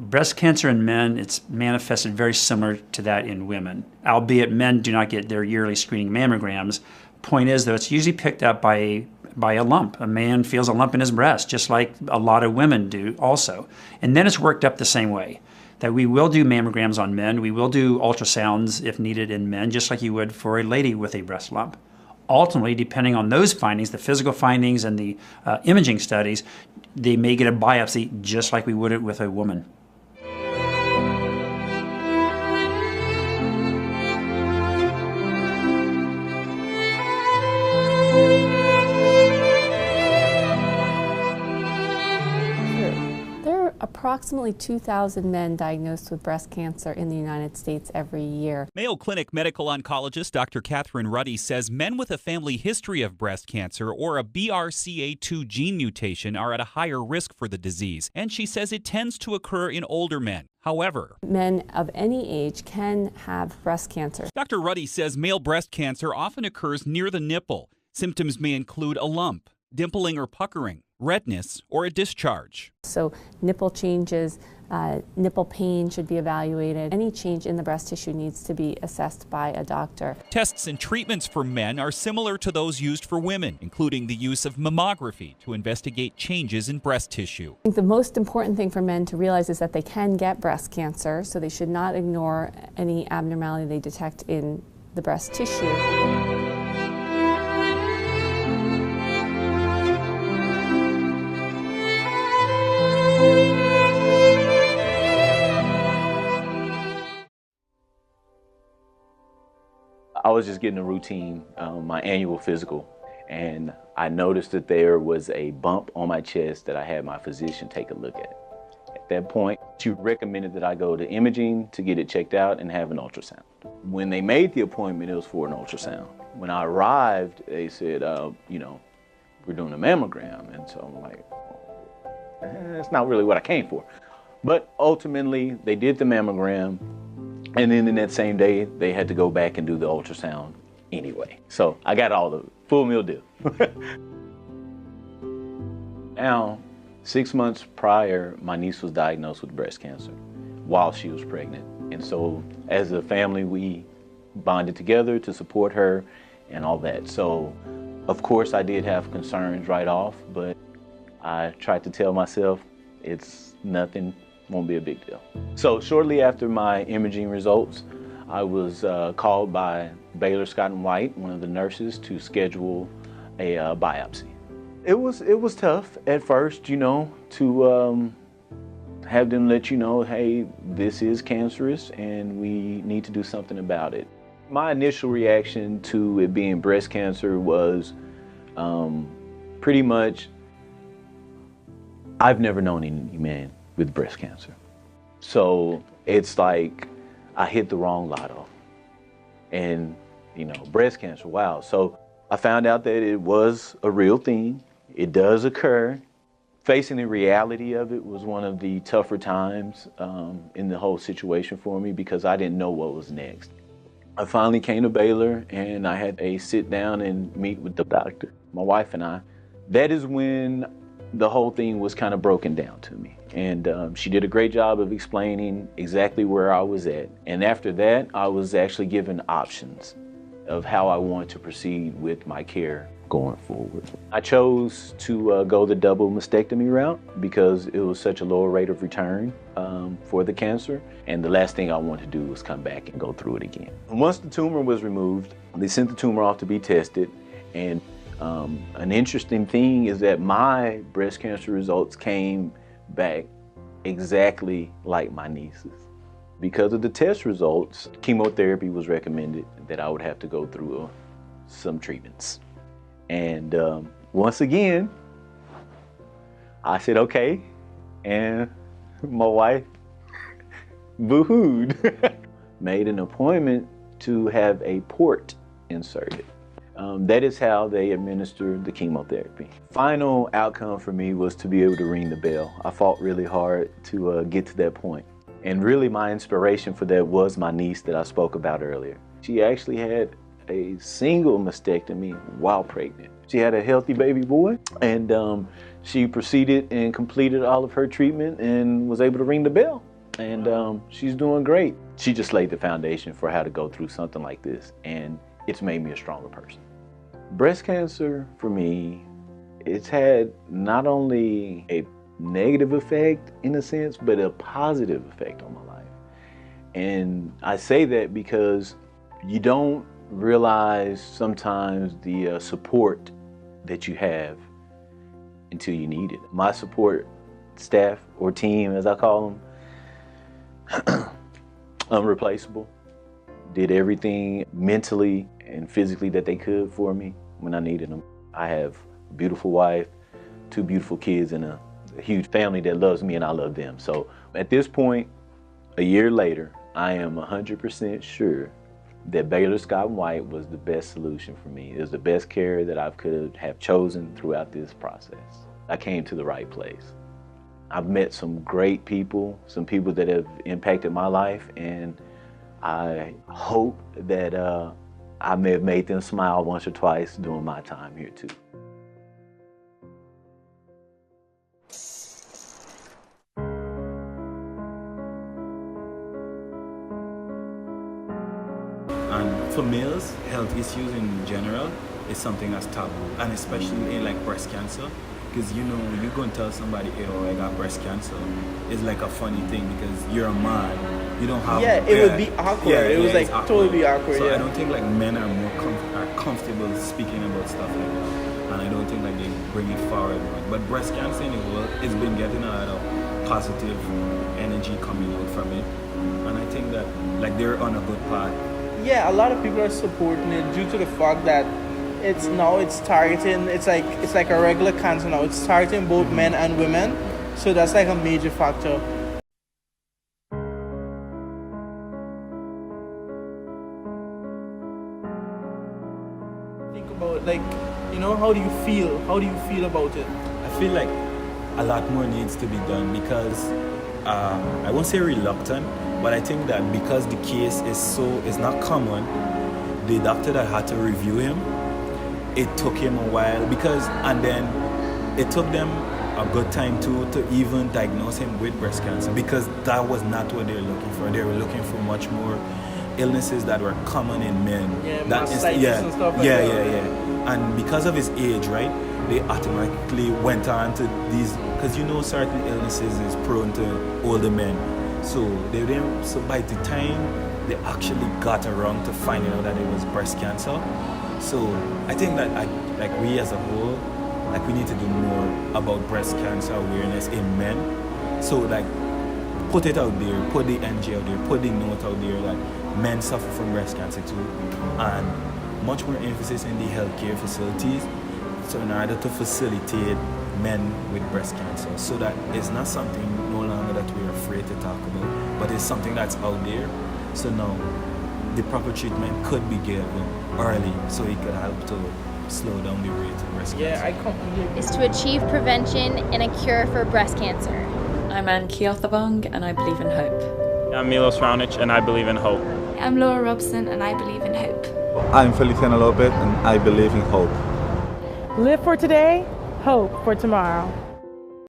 Breast cancer in men, it's manifested very similar to that in women, albeit men do not get their yearly screening mammograms. Point is, though, it's usually picked up by a lump. A man feels a lump in his breast, just like a lot of women do also. And then it's worked up the same way, that we will do mammograms on men, we will do ultrasounds if needed in men, just like you would for a lady with a breast lump. Ultimately, depending on those findings, the physical findings and the imaging studies, they may get a biopsy just like we would with a woman. Approximately 2,000 men diagnosed with breast cancer in the United States every year. Mayo Clinic medical oncologist Dr. Catherine Ruddy says men with a family history of breast cancer or a BRCA2 gene mutation are at a higher risk for the disease, and she says it tends to occur in older men. However, men of any age can have breast cancer. Dr. Ruddy says male breast cancer often occurs near the nipple. Symptoms may include a lump, dimpling or puckering, redness, or a discharge. So nipple changes, nipple pain should be evaluated. Any change in the breast tissue needs to be assessed by a doctor. Tests and treatments for men are similar to those used for women, including the use of mammography to investigate changes in breast tissue. I think the most important thing for men to realize is that they can get breast cancer, so they should not ignore any abnormality they detect in the breast tissue. I was just getting a routine, my annual physical, and I noticed that there was a bump on my chest that I had my physician take a look at. At that point, she recommended that I go to imaging to get it checked out and have an ultrasound. When they made the appointment, it was for an ultrasound. When I arrived, they said, you know, we're doing a mammogram, and so I'm like, that's not really what I came for. But ultimately, they did the mammogram. And then in that same day, they had to go back and do the ultrasound anyway. So I got all the full meal deal. Now, 6 months prior, my niece was diagnosed with breast cancer while she was pregnant. And so as a family, we bonded together to support her and all that. So of course I did have concerns right off, but I tried to tell myself it's nothing, won't be a big deal. So shortly after my imaging results, I was called by Baylor Scott & White, one of the nurses, to schedule a biopsy. It was tough at first, you know, to have them let you know, hey, this is cancerous and we need to do something about it. My initial reaction to it being breast cancer was pretty much, I've never known any man with breast cancer. So it's like I hit the wrong lotto. And, you know, breast cancer, wow. So I found out that it was a real thing. It does occur. Facing the reality of it was one of the tougher times in the whole situation for me because I didn't know what was next. I finally came to Baylor and I had a sit down and meet with the doctor, my wife and I. That is when the whole thing was kind of broken down to me. And she did a great job of explaining exactly where I was at. And after that, I was actually given options of how I wanted to proceed with my care going forward. I chose to go the double mastectomy route because it was such a lower rate of return for the cancer. And the last thing I wanted to do was come back and go through it again. And once the tumor was removed, they sent the tumor off to be tested. And an interesting thing is that my breast cancer results came back exactly like my niece's. Because of the test results, chemotherapy was recommended that I would have to go through some treatments. And once again, I said, okay, and my wife boo-hooed. Made an appointment to have a port inserted. That is how they administered the chemotherapy. Final outcome for me was to be able to ring the bell. I fought really hard to get to that point. And really my inspiration for that was my niece that I spoke about earlier. She actually had a single mastectomy while pregnant. She had a healthy baby boy, and she proceeded and completed all of her treatment and was able to ring the bell. and she's doing great. She just laid the foundation for how to go through something like this, and it's made me a stronger person. Breast cancer, for me, it's had not only a negative effect in a sense, but a positive effect on my life. And I say that because you don't realize sometimes the support that you have until you need it. My support staff, or team as I call them, unreplaceable. Did everything mentally and physically that they could for me when I needed them. I have a beautiful wife, 2 beautiful kids, and a huge family that loves me and I love them. So at this point, a year later, I am 100% sure that Baylor Scott & White was the best solution for me. It was the best care that I could have chosen throughout this process. I came to the right place. I've met some great people, some people that have impacted my life, and I hope that I may have made them smile once or twice during my time here too. And for males, health issues in general is something that's taboo, and especially in like breast cancer, because you know, you go and tell somebody, oh, I got breast cancer, it's like a funny thing because you're a man, you don't have. Yeah, it would be awkward. It was like totally awkward. So I don't think like men are more comfortable speaking about stuff like that, and I don't think like they bring it forward. But breast cancer in the world, it's been getting a lot of positive energy coming out from it, and I think that like they're on a good path. Yeah, a lot of people are supporting it due to the fact that it's targeting, it's like a regular cancer now. It's targeting both men and women, so that's like a major factor. Think about, like, you know, how do you feel? How do you feel about it? I feel like a lot more needs to be done because I won't say reluctant, but I think that because the case is not common, the doctor that had to review him, it took him a while and then it took them a good time to even diagnose him with breast cancer, because that was not what they were looking for. They were looking for much more illnesses that were common in men. Yeah, mastitis and stuff like that. Yeah. And because of his age, right, they automatically went on to these, because you know certain illnesses is prone to older men. So by the time they actually got around to finding out that it was breast cancer, so I think that like we as a whole, like we need to do more about breast cancer awareness in men. So like put it out there, put the NG out there, put the note out there that men suffer from breast cancer too, and much more emphasis in the healthcare facilities, so in order to facilitate men with breast cancer, so that it's not something no longer that we're afraid to talk about, but it's something that's out there. So now the proper treatment could be given early, so it could help to slow down the rate of breast cancer. Yeah, I completely agree. Is to achieve prevention and a cure for breast cancer. I'm Anki Othabong and I believe in hope. I'm Milos Raonic and I believe in hope. I'm Laura Robson and I believe in hope. I'm Feliciano Lopez and I believe in hope. Live for today, hope for tomorrow.